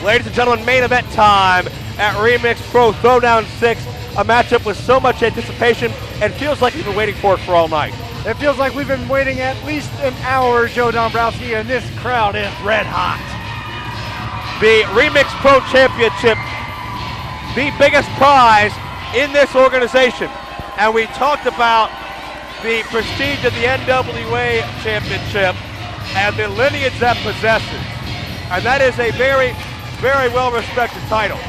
Ladies and gentlemen, main event time at Remix Pro Throwdown 6. A matchup with so much anticipation and feels like we've been waiting for it for all night. It feels like we've been waiting at least an hour, Joe Dombrowski, and this crowd is red hot. The Remix Pro Championship, the biggest prize in this organization. And we talked about the prestige of the NWA Championship and the lineage that possesses. And that is a very, very well-respected title.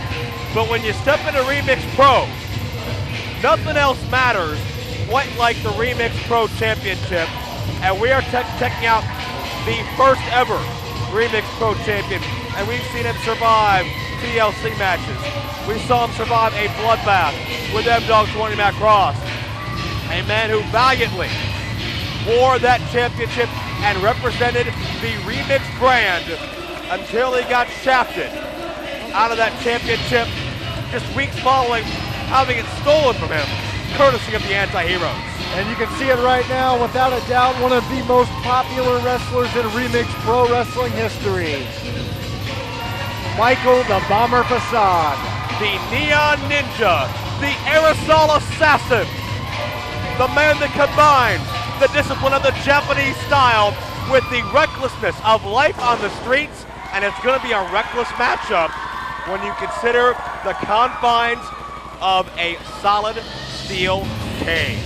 But when you step into Remix Pro, nothing else matters quite like the Remix Pro Championship. And we are checking out the first ever Remix Pro Champion. And we've seen him survive TLC matches. We saw him survive a bloodbath with M-Dog 20 Mac Ross. A man who valiantly wore that championship and represented the Remix brand until he got shafted out of that championship just weeks following having it stolen from him, courtesy of the Anti-Heroes. And you can see it right now, without a doubt, one of the most popular wrestlers in Remix Pro Wrestling history. Michael the Bomber Facade. The Neon Ninja, the Aerosol Assassin, the man that combines the discipline of the Japanese style with the recklessness of life on the streets, and it's going to be a reckless matchup when you consider the confines of a solid steel cage.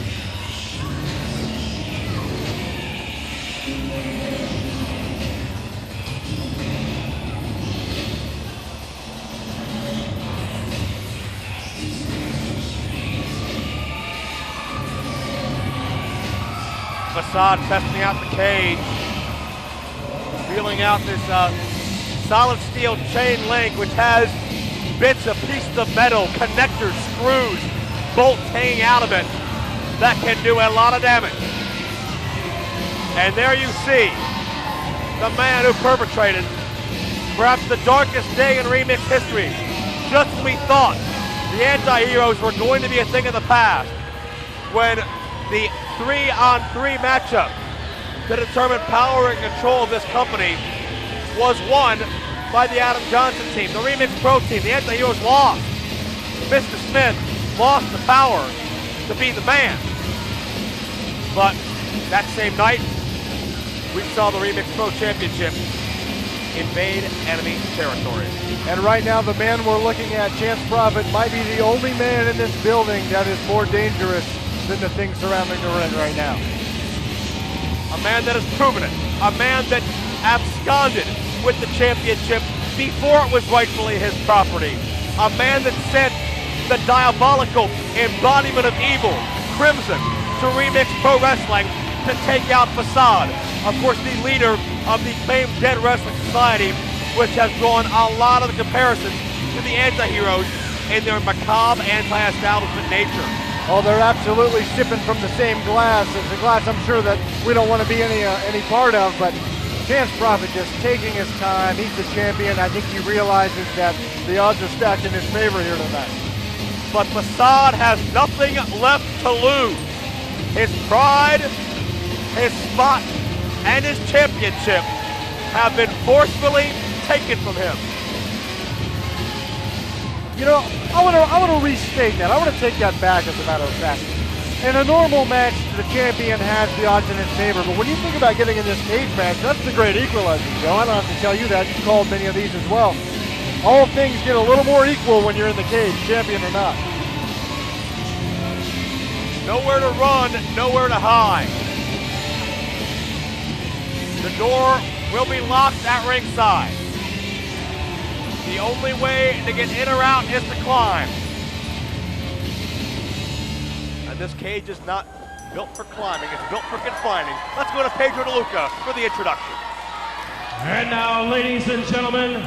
Facade testing out the cage, feeling out this solid steel chain link, which has bits of pieces of metal, connectors, screws, bolts hanging out of it that can do a lot of damage. And there you see the man who perpetrated perhaps the darkest day in Remix history. Just when we thought the Anti-Heroes were going to be a thing of the past, when the 3-on-3 matchup to determine power and control of this company was won by the Adam Johnson team, the Remix Pro team. The Anti-Heroes lost. Mr. Smith lost the power to be the man. But that same night, we saw the Remix Pro Championship invade enemy territory. And right now, the man we're looking at, Chance Prophet, might be the only man in this building that is more dangerous than the things surrounding the ring right now. A man that has proven it. A man that absconded with the championship before it was rightfully his property. A man that sent the diabolical embodiment of evil, Crimson, to Remix Pro Wrestling to take out Facade. Of course, the leader of the famed Dead Wrestling Society, which has drawn a lot of the comparisons to the Anti-Heroes in their macabre anti-establishment nature. Oh, they're absolutely sipping from the same glass. It's a glass I'm sure that we don't want to be any part of, but Chance Prophet just taking his time. He's the champion. I think he realizes that the odds are stacked in his favor here tonight. But Facade has nothing left to lose. His pride, his spot, and his championship have been forcefully taken from him. You know, I want to restate that. I want to take that back, as a matter of fact. In a normal match, the champion has the odds in his favor, but when you think about getting in this cage match, that's the great equalizer, Joe. I don't have to tell you that. You've called many of these as well. All things get a little more equal when you're in the cage, champion or not. Nowhere to run, nowhere to hide. The door will be locked at ringside. The only way to get in or out is to climb. And this cage is not built for climbing, it's built for confining. Let's go to Pedro DeLuca for the introduction. And now, ladies and gentlemen,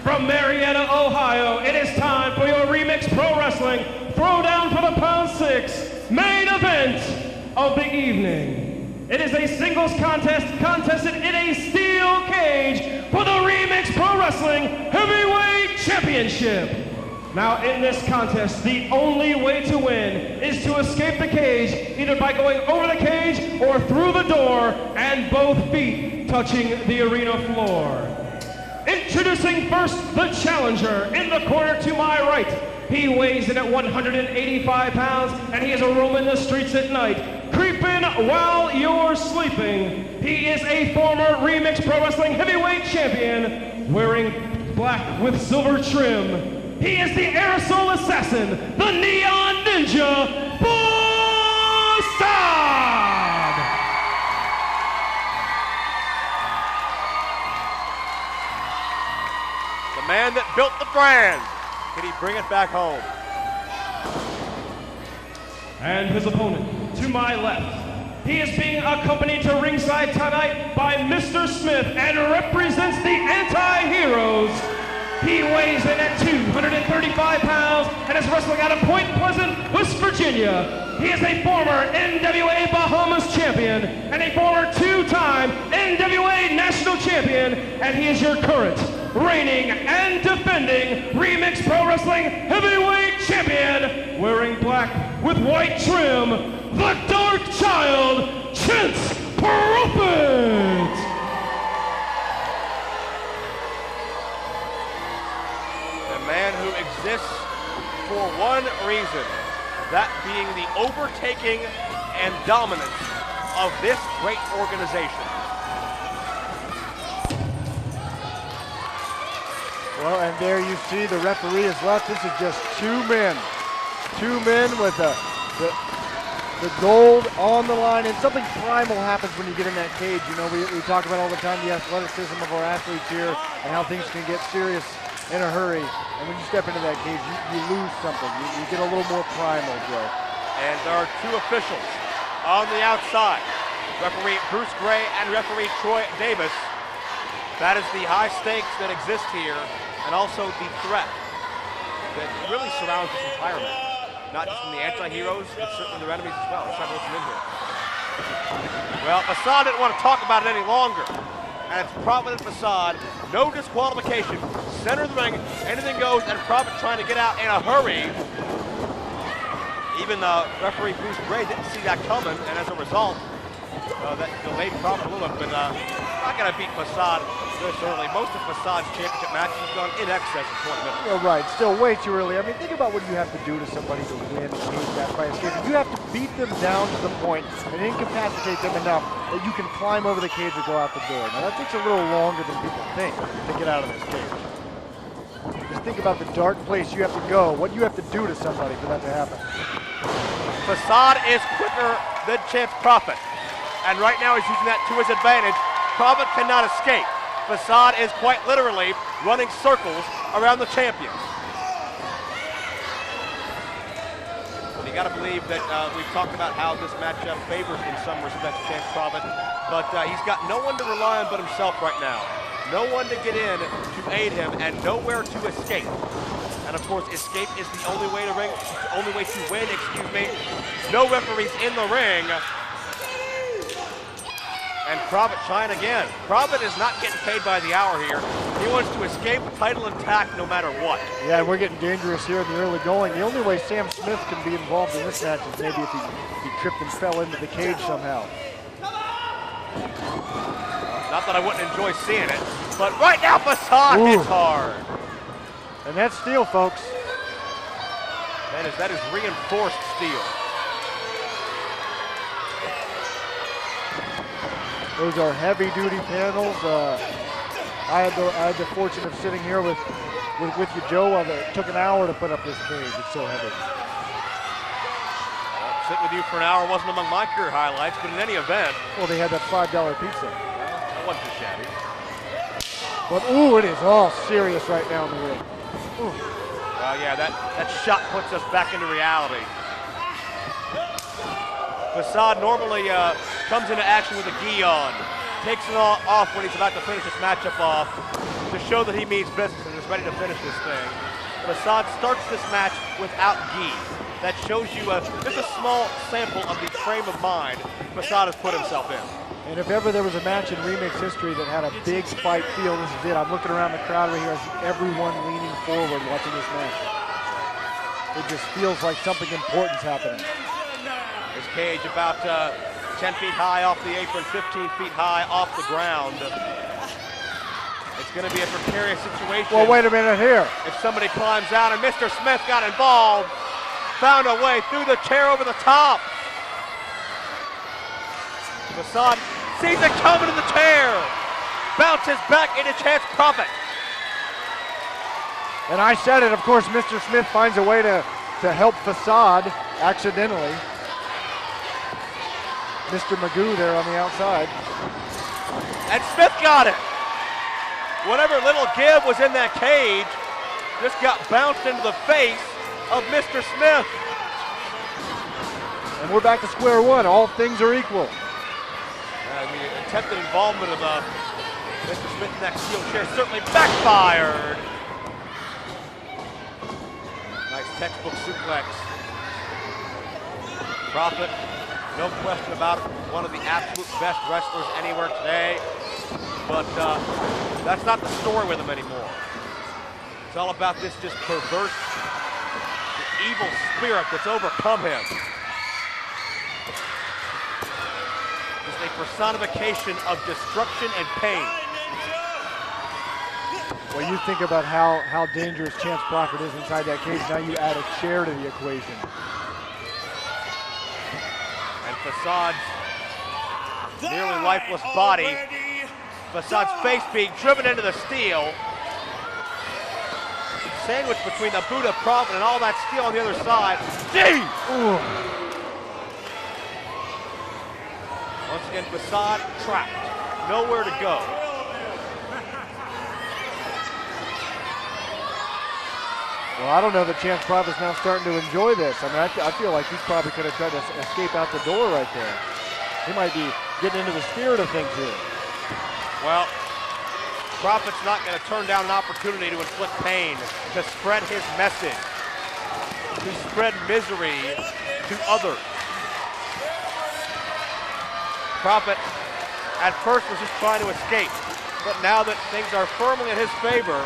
from Marietta, Ohio, it is time for your Remix Pro Wrestling Throwdown for the Pound 6 main event of the evening. It is a singles contest contested in a steel cage for the Remix Pro Wrestling Heavyweight Championship. Now in this contest, the only way to win is to escape the cage, either by going over the cage or through the door and both feet touching the arena floor. Introducing first the challenger in the corner to my right. He weighs in at 185 pounds, and he is roaming the streets at night, creeping while you're sleeping. He is a former Remix Pro Wrestling Heavyweight Champion, wearing black with silver trim. He is the aerosol assassin, the Neon Ninja, Facade! The man that built the brand. Can he bring it back home? And his opponent, to my left, he is being accompanied to ringside tonight by Mr. Smith and represents the Anti-Heroes. He weighs in at 235 pounds and is wrestling out of Point Pleasant, West Virginia. He is a former NWA Bahamas champion and a former two-time NWA national champion, and he is your current reigning and defending Remix Pro Wrestling Heavyweight Champion, wearing black with white trim, the Dark Child, Chance Prophet! The man who exists for one reason, that being the overtaking and dominance of this great organization. Well, and there you see the referee has left. This is just two men with the gold on the line, and something primal happens when you get in that cage. You know, we talk about all the time the athleticism of our athletes here and how things can get serious in a hurry. And when you step into that cage, you lose something. You get a little more primal, Joe. And there are two officials on the outside, referee Bruce Gray and referee Troy Davis. That is the high stakes that exist here, and also the threat that really surrounds this entire match. Not just from the anti-heroes, but certainly their enemies as well. Let's try to listen in here. Well, Facade didn't want to talk about it any longer. And it's Prophet and Facade, no disqualification, center of the ring, anything goes, and Prophet trying to get out in a hurry. Even referee Bruce Gray didn't see that coming, and as a result, that delayed Prophet a little bit, but not going to beat Facade this early. Most of Facade's championship matches have gone in excess of 20 minutes. You're right, still way too early. I mean, think about what you have to do to somebody to win a cage match by escaping. You have to beat them down to the point and incapacitate them enough that you can climb over the cage and go out the door. Now, that takes a little longer than people think to get out of this cage. Just think about the dark place you have to go, what you have to do to somebody for that to happen. Facade is quicker than Chance Prophet. And right now he's using that to his advantage. Prophet cannot escape. Facade is quite literally running circles around the champion. But you got to believe that we've talked about how this matchup favors in some respects Chance Prophet, but he's got no one to rely on but himself right now. No one to get in to aid him, and nowhere to escape. And of course, escape is the only way to win. No referees in the ring. And Prophet trying again. Prophet is not getting paid by the hour here. He wants to escape the title intact no matter what. Yeah, we're getting dangerous here in the early going. The only way Sam Smith can be involved in this match is maybe if he tripped and fell into the cage somehow. Not that I wouldn't enjoy seeing it, but right now Facade hits hard. And that's steel, folks. That is reinforced steel. Those are heavy-duty panels. I had the fortune of sitting here with you, Joe. It took an hour to put up this cage. It's so heavy. Sitting with you for an hour wasn't among my career highlights, but in any event. Well, they had that $5 pizza. That wasn't too shabby. But ooh, it is all serious right now in the ring. Ooh. Well, yeah, that shot puts us back into reality. Facade normally comes into action with a gi on, takes it all off when he's about to finish this matchup off to show that he means business and is ready to finish this thing. Facade starts this match without gi. That shows you just a small sample of the frame of mind Facade has put himself in. And if ever there was a match in Remix history that had a big fight feel, this is it. I'm looking around the crowd right here. I see everyone leaning forward watching this match. It just feels like something important's happening. This cage about 10 feet high off the apron, 15 feet high off the ground. It's going to be a precarious situation. Well, wait a minute here. If somebody climbs out, and Mr. Smith got involved, found a way through the chair over the top. Facade sees it coming in the chair. Bounces back into Chance Prophet. And I said it, of course, Mr. Smith finds a way to help Facade accidentally. Mr. Magoo there on the outside. And Smith got it. Whatever little give was in that cage just got bounced into the face of Mr. Smith. And we're back to square one. All things are equal. The attempted involvement of Mr. Smith in that steel chair certainly backfired. Nice textbook suplex. Prophet, no question about it, one of the absolute best wrestlers anywhere today. But that's not the story with him anymore. It's all about this just perverse, evil spirit that's overcome him. Just a personification of destruction and pain. Well, you think about how dangerous Chance Prophet is inside that cage. Now you add a chair to the equation. And Facade's nearly lifeless body. Facade's face being driven into the steel. Sandwiched between the Buddha Prophet and all that steel on the other side. Gee! Once again, Facade trapped. Nowhere to go. Well, I don't know that Chance Prophet's now starting to enjoy this. I mean, I feel like he probably could have tried to escape out the door right there. He might be getting into the spirit of things here. Well, Prophet's not going to turn down an opportunity to inflict pain, to spread his message, to spread misery to others. Prophet at first was just trying to escape, but now that things are firmly in his favor,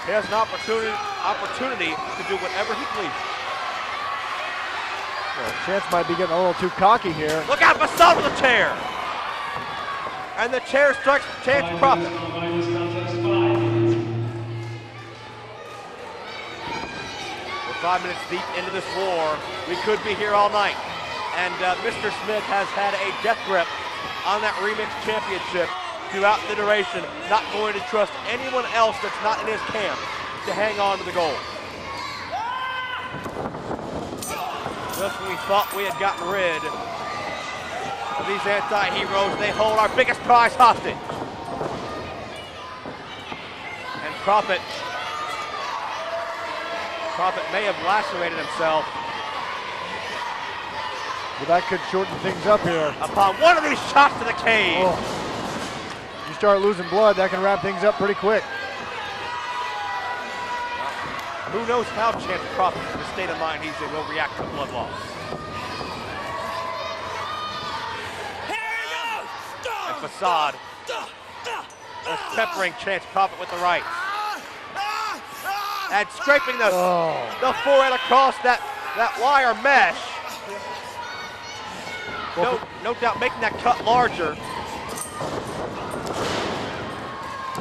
he has an opportunity to do whatever he pleases. Well, Chance might be getting a little too cocky here. Look out, Facade with the chair! And the chair strikes Chance Prophet. We're 5 minutes deep into this war. We could be here all night. And Mr. Smith has had a death grip on that Remix Championship throughout the duration, not going to trust anyone else that's not in his camp to hang on to the gold. Just when we thought we had gotten rid of these anti-heroes, they hold our biggest prize hostage. And Prophet may have lacerated himself. Well, that could shorten things up here. Upon one of these shots to the cage. Oh. You start losing blood, that can wrap things up pretty quick. Who knows how Chance Prophet, in the state of mind he's in, will react to blood loss. And Facade is peppering Chance Prophet with the right. And scraping the forehead across that wire mesh. No doubt making that cut larger.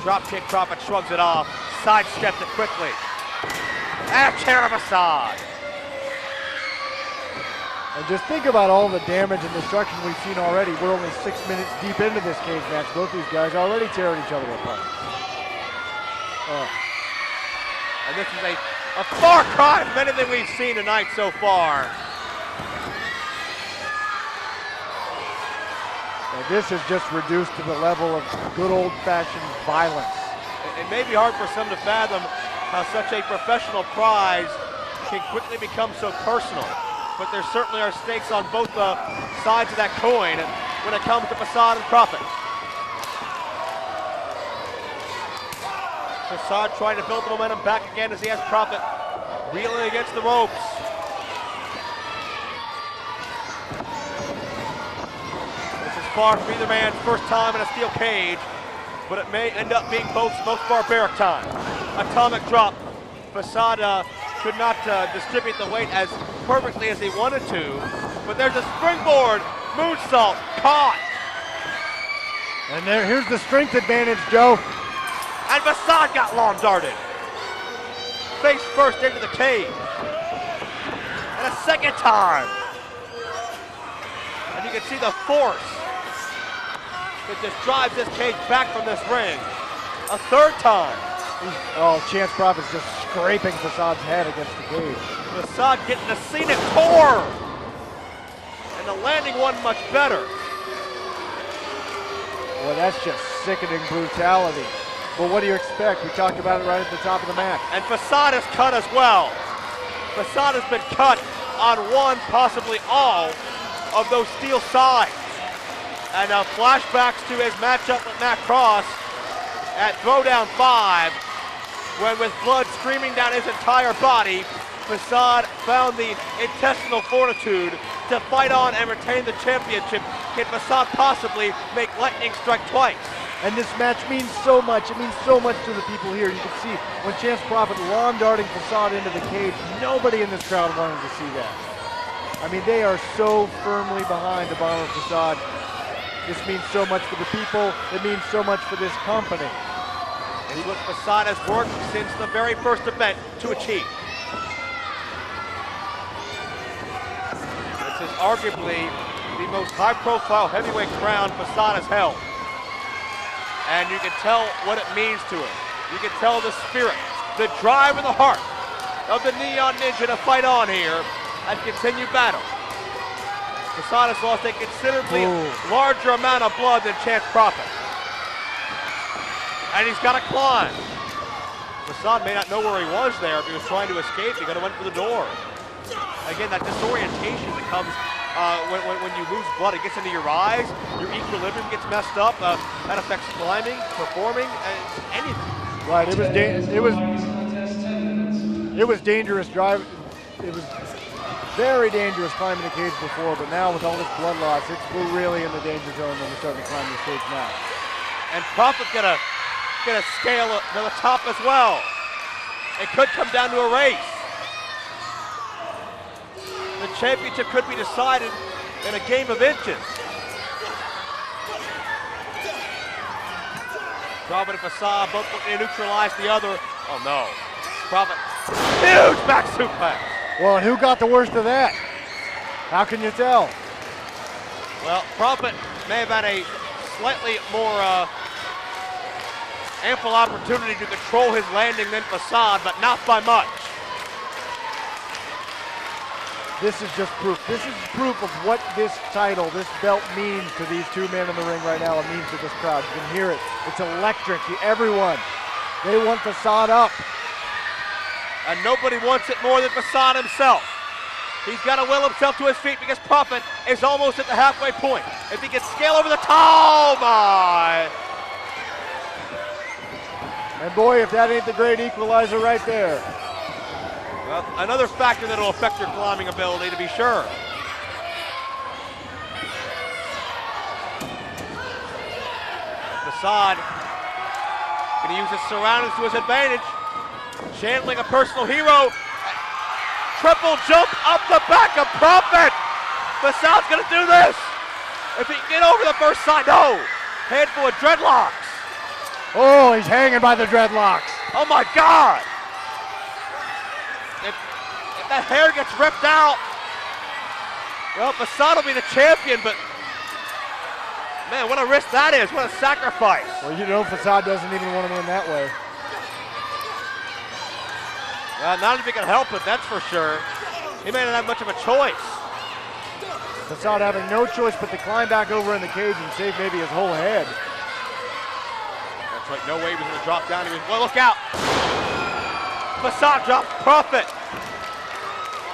Dropkick Prophet shrugs it off, sidestepped it quickly. And a chair of Facade. And just think about all the damage and destruction we've seen already. We're only 6 minutes deep into this cage match. Both these guys already tearing each other apart. And this is a far cry from anything we've seen tonight so far. And this is just reduced to the level of good old-fashioned violence. It may be hard for some to fathom how such a professional prize can quickly become so personal. But there certainly are stakes on both sides of that coin when it comes to Facade and Prophet. Facade trying to build the momentum back again as he has Prophet reeling against the ropes. This is far from either man's first time in a steel cage, but it may end up being both's most barbaric time. Atomic drop. Facade could not distribute the weight as perfectly as he wanted to, but there's a springboard moonsault caught. And here's the strength advantage, Joe. And Facade got lawn darted. Face first into the cage. And a second time. And you can see the force that just drives this cage back from this ring. A third time. Oh, Chance Prophet's just scraping Facade's head against the cage. Facade getting a scenic tour. And the landing one much better. Boy, that's just sickening brutality. But what do you expect? We talked about it right at the top of the match. And Facade is cut as well. Facade has been cut on one, possibly all, of those steel sides. And now flashbacks to his matchup with Matt Cross at Throwdown 5, when with blood streaming down his entire body, Facade found the intestinal fortitude to fight on and retain the championship. Can Facade possibly make lightning strike twice? And this match means so much. It means so much to the people here. You can see when Chance Prophet lawn darting Facade into the cage, nobody in this crowd wanted to see that. I mean, they are so firmly behind the Bomber Facade. This means so much for the people. It means so much for this company. It's what Facade has worked since the very first event to achieve. This is arguably the most high-profile heavyweight crown Facade has held. And you can tell what it means to him. You can tell the spirit, the drive and the heart of the Neon Ninja to fight on here and continue battle. Facade has lost a considerably larger amount of blood than Chance Prophet. And he's got to climb. Facade may not know where he was there. If he was trying to escape, he could have went for the door. Again, that disorientation that comes when you lose blood, it gets into your eyes, your equilibrium gets messed up. That affects climbing, performing, anything. Right. It was dangerous drive. It was very dangerous climbing the cage before, but now with all this blood loss, we're really in the danger zone when we're starting to climb the stage now. And Prophet gonna scale to the top as well. It could come down to a race. The championship could be decided in a game of inches. Prophet and Facade both looking to neutralize the other. Oh no. Prophet, huge back suplex. Well, and who got the worst of that? How can you tell? Well, Prophet may have had a slightly more ample opportunity to control his landing than Facade, but not by much. This is just proof. This is proof of what this title, this belt means to these two men in the ring right now. It means to this crowd. You can hear it. It's electric. Everyone, they want Facade up. And nobody wants it more than Facade himself. He's got to will himself to his feet because Prophet is almost at the halfway point. If he can scale over the top, oh my! And boy, if that ain't the great equalizer right there. Well, another factor that will affect your climbing ability, to be sure. Facade going to use his surroundings to his advantage. Channeling a personal hero. Triple jump up the back of Prophet. Facade's going to do this. If he can get over the first side, no. Handful of dreadlocks. Oh, he's hanging by the dreadlocks. Oh my God. If that hair gets ripped out, well, Facade will be the champion, but man, what a risk that is. What a sacrifice. Well, you know Facade doesn't even want to win that way. Not if he can help it, that's for sure. He may not have much of a choice. Facade having no choice but to climb back over in the cage and save maybe his whole head. That's right, no way he was going to drop down. He was, well, look out. Facade drops Prophet.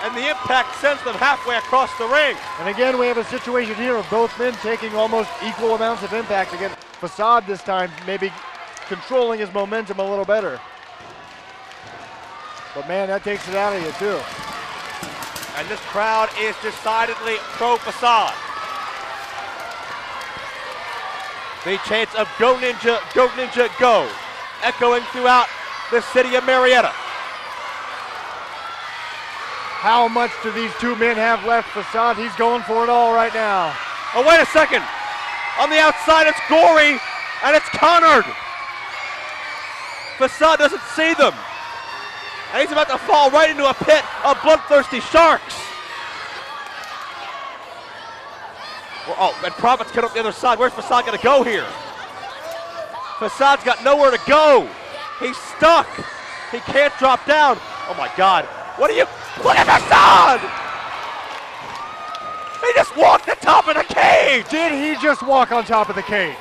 And the impact sends them halfway across the ring. And again, we have a situation here of both men taking almost equal amounts of impact. Again, Facade this time maybe controlling his momentum a little better. But man, that takes it out of you too. And this crowd is decidedly pro-Facade. The chants of Go Ninja, Go, echoing throughout the city of Marietta. How much do these two men have left? Facade, he's going for it all right now. Oh, wait a second. On the outside, it's Gory, and it's Connard. Facade doesn't see them. And he's about to fall right into a pit of bloodthirsty sharks. Oh, and Prophet's cut up the other side. Where's Facade gonna go here? Facade's got nowhere to go. He's stuck. He can't drop down. Oh my God. What are you? Look at Facade! He just walked the top of the cage! Did he just walk on top of the cage?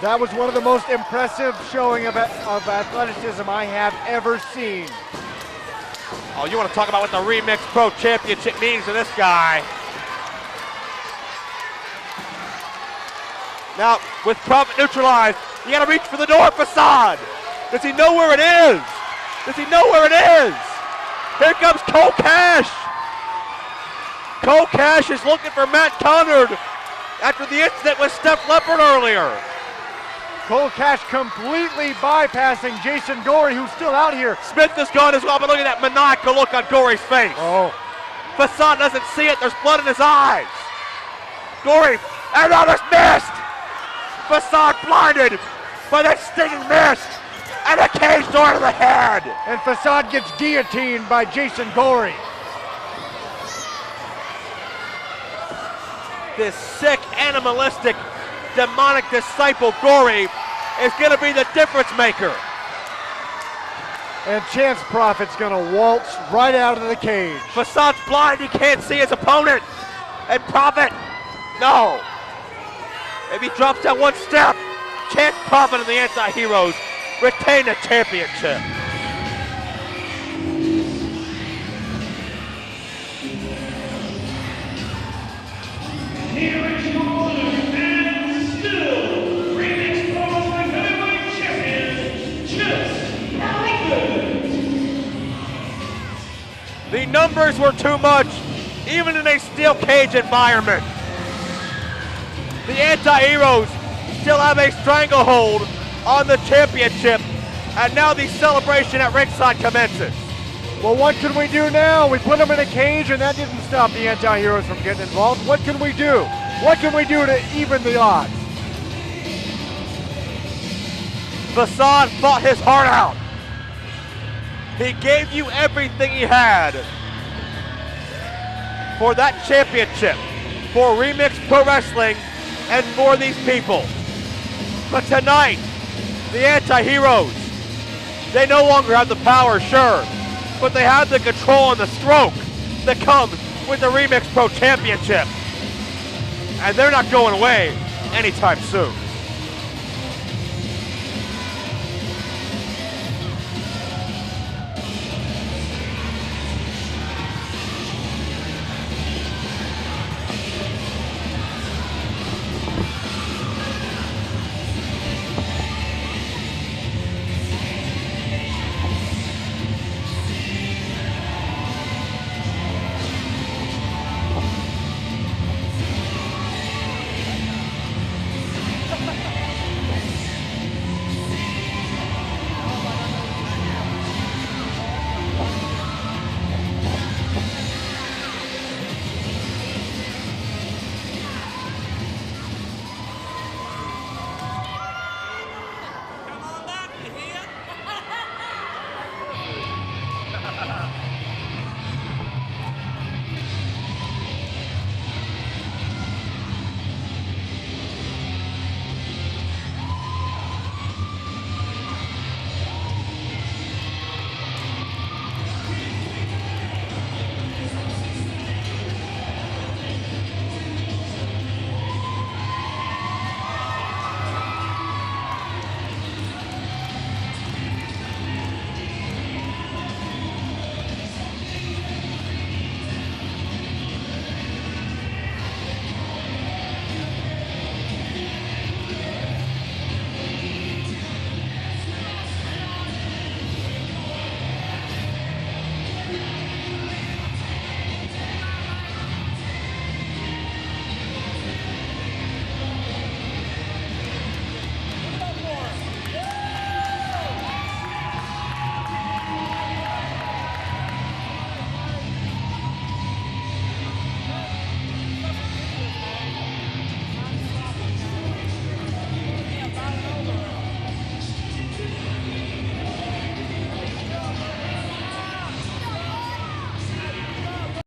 That was one of the most impressive showing of athleticism I have ever seen. Oh, you want to talk about what the Remix Pro Championship means to this guy. Now, with Prophet neutralized, you gotta reach for the door, Facade. Does he know where it is? Does he know where it is? Here comes Cole Cash. Cole Cash is looking for Matt Conard after the incident with Steph Leppard earlier. Cole Cash completely bypassing Jason Gorey, who's still out here. Smith is gone as well, but look at that maniacal look on Gorey's face. Oh. Facade doesn't see it, there's blood in his eyes. Gorey, another missed. Facade blinded by that stinging mist and a cage door to the head. And Facade gets guillotined by Jason Gorey. This sick, animalistic, demonic disciple Gorey is gonna be the difference maker. And Chance Prophet's gonna waltz right out of the cage. Facade's blind, he can't see his opponent. And Prophet, no. Maybe he drops down one step. Chance Prophet and the Anti-Heroes retain the championship. Here is your winner and still Remix Pro Wrestling Heavyweight Champion, Chance Prophet. The numbers were too much, even in a steel cage environment. The Anti-Heroes still have a stranglehold on the championship, and now the celebration at ringside commences. Well, what can we do now? We put them in a cage, and that didn't stop the Anti-Heroes from getting involved. What can we do? What can we do to even the odds? Facade fought his heart out. He gave you everything he had for that championship, for Remix Pro Wrestling, and for these people. But tonight, the Anti-Heroes, they no longer have the power, sure, but they have the control and the stroke that comes with the Remix Pro Championship. And they're not going away anytime soon.